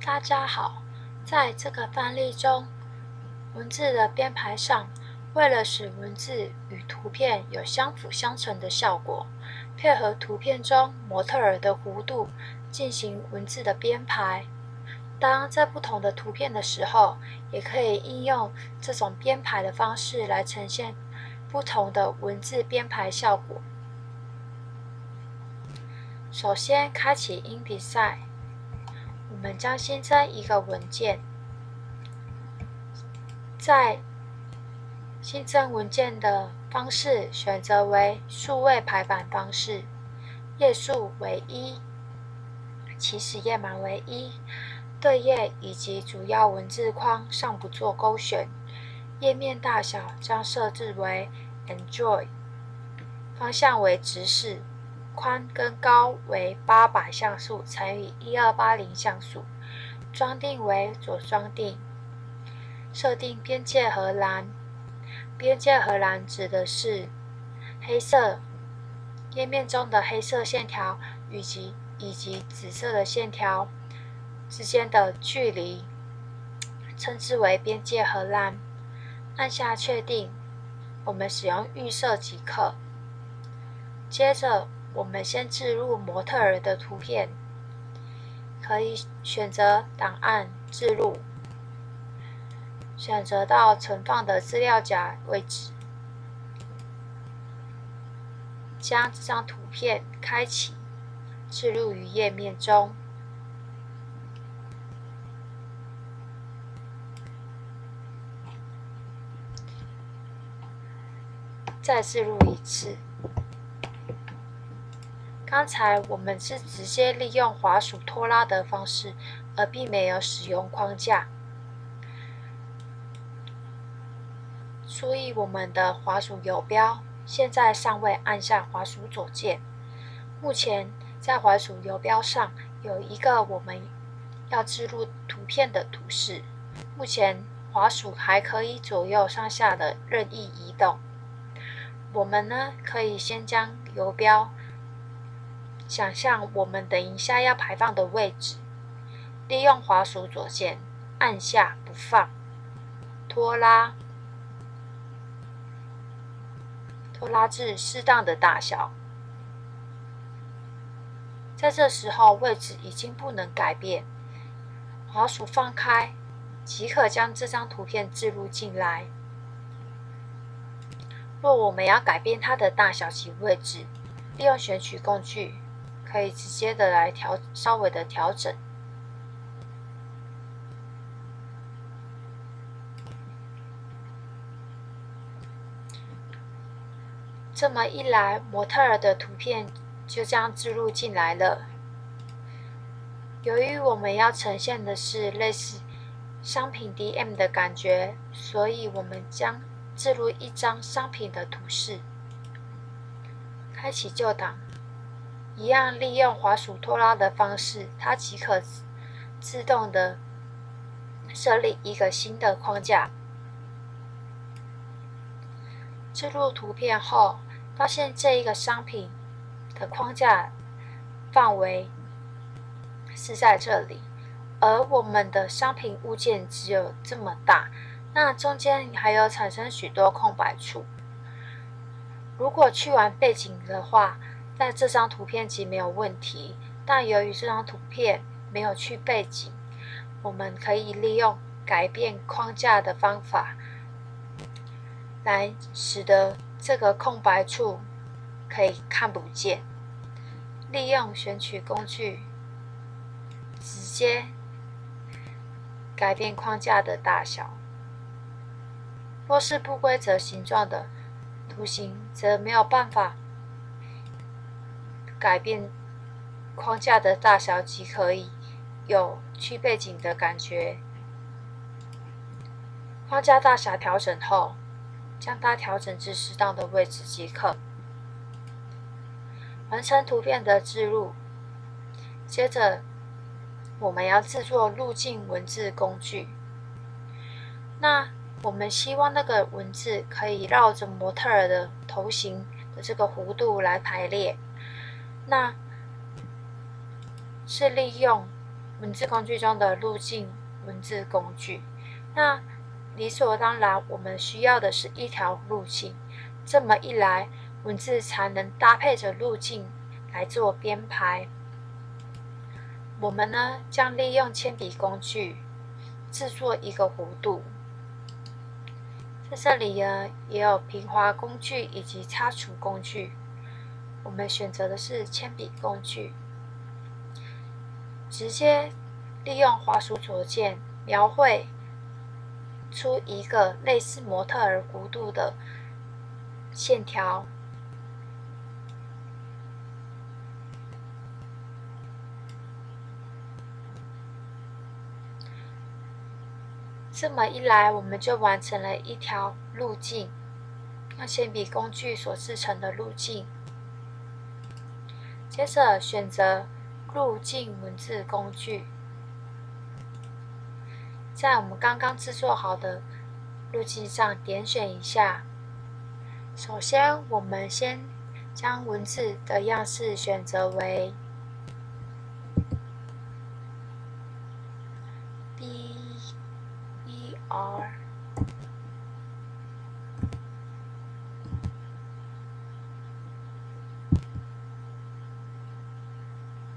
大家好，在这个范例中，文字的编排上，为了使文字与图片有相辅相成的效果，配合图片中模特儿的弧度进行文字的编排。当在不同的图片的时候，也可以应用这种编排的方式来呈现不同的文字编排效果。首先，开启 InDesign， 我们将新增一个文件，在新增文件的方式选择为数位排版方式，页数为1，起始页码为1，对页以及主要文字框尚不做勾选，页面大小将设置为 Enjoy， 方向为直视，宽跟高为800像素乘以1280像素，装订为左装订。设定边界荷栏，边界荷栏指的是黑色页面中的黑色线条以及紫色的线条之间的距离，称之为边界荷栏。按下确定，我们使用预设即可。接着，我们先置入模特儿的图片，可以选择档案置入，选择到存放的资料夹位置，将这张图片开启，置入于页面中。再置入一次。刚才我们是直接利用滑鼠拖拉的方式，而并没有使用框架，所以我们的滑鼠游标现在尚未按下滑鼠左键。目前在滑鼠游标上有一个我们要置入图片的图示，目前滑鼠还可以左右上下的任意移动。我们呢，可以先将游标想象我们等一下要排放的位置，利用滑鼠左键按下不放，拖拉至适当的大小。在这时候位置已经不能改变，滑鼠放开即可将这张图片置入进来。若我们要改变它的大小及位置，利用选取工具可以直接的来稍微的调整。这么一来，模特儿的图片就这样置入进来了。由于我们要呈现的是类似商品 DM 的感觉，所以我们将置入一张商品的图示。开启旧档，一样利用滑鼠拖拉的方式，它即可自动的设立一个新的框架。置入图片后，发现这一个商品的框架范围是在这里，而我们的商品物件只有这么大，那中间还有产生许多空白处。如果去完背景的话，在这张图片即没有问题，但由于这张图片没有去背景，我们可以利用改变框架的方法，来使得这个空白处可以看不见。利用选取工具，直接改变框架的大小。若是不规则形状的图形，则没有办法改变框架的大小，即可以有去背景的感觉。框架大小调整后，将它调整至适当的位置即可。完成图片的置入。接着，我们要制作路径文字工具。那我们希望那个文字可以绕着模特儿的头型的这个弧度来排列，那是利用文字工具中的路径文字工具。那理所当然，我们需要的是一条路径，这么一来，文字才能搭配着路径来做编排。我们呢，将利用铅笔工具制作一个弧度。在这里呢，也有平滑工具以及擦除工具。我们选择的是铅笔工具，直接利用滑鼠左键描绘出一个类似模特儿弧度的线条。这么一来，我们就完成了一条路径，用铅笔工具所制成的路径。接着选择路径文字工具，在我们刚刚制作好的路径上点选一下。首先，我们先将文字的样式选择为 BER。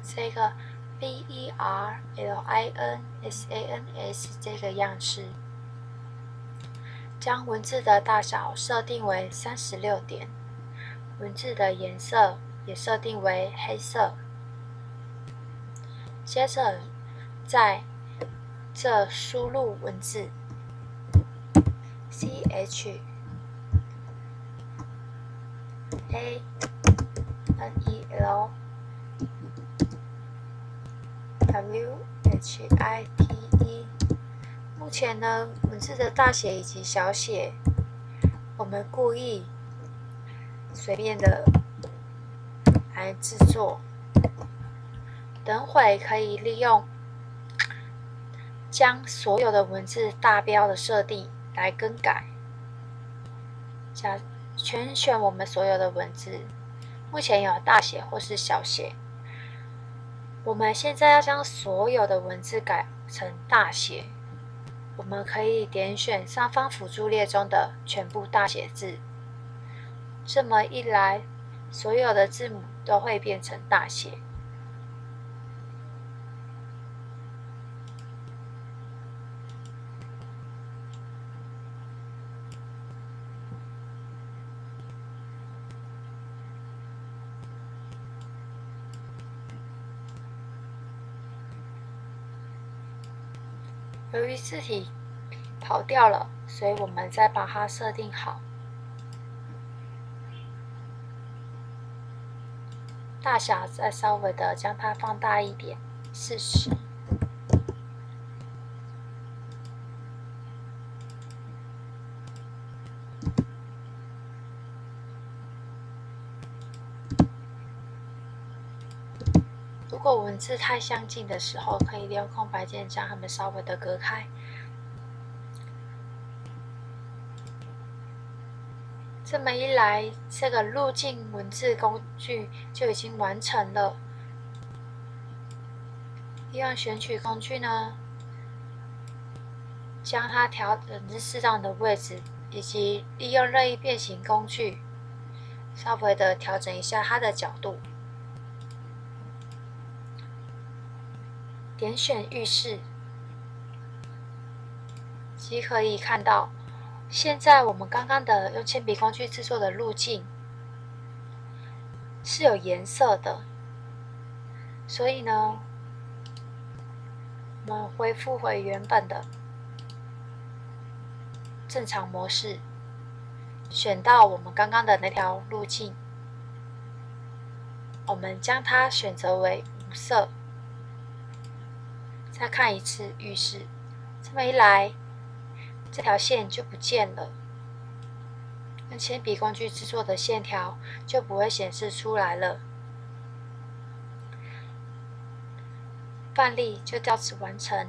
这个 BERLINSANS 这个样式，将文字的大小设定为36点，文字的颜色也设定为黑色。接着在这输入文字 CHANEL WHITE。目前呢，文字的大写以及小写，我们故意随便的来制作。等会可以利用将所有的文字大标的设定来更改，全选我们所有的文字，目前有大写或是小写。我们现在要将所有的文字改成大写，我们可以点选上方辅助列中的全部大写字。这么一来，所有的字母都会变成大写。由于字体跑掉了，所以我们再把它设定好。大小再稍微的将它放大一点，40。如果文字太相近的时候，可以利用空白键将它们稍微的隔开。这么一来，这个路径文字工具就已经完成了。利用选取工具呢，将它调整至适当的位置，以及利用任意变形工具，稍微的调整一下它的角度。点选浴室，即可以看到，现在我们刚刚的用铅笔工具制作的路径是有颜色的，所以呢，我们恢复回原本的正常模式，选到我们刚刚的那条路径，我们将它选择为无色。再看一次浴室，这么一来，这条线就不见了，用铅笔工具制作的线条就不会显示出来了。范例就到此完成。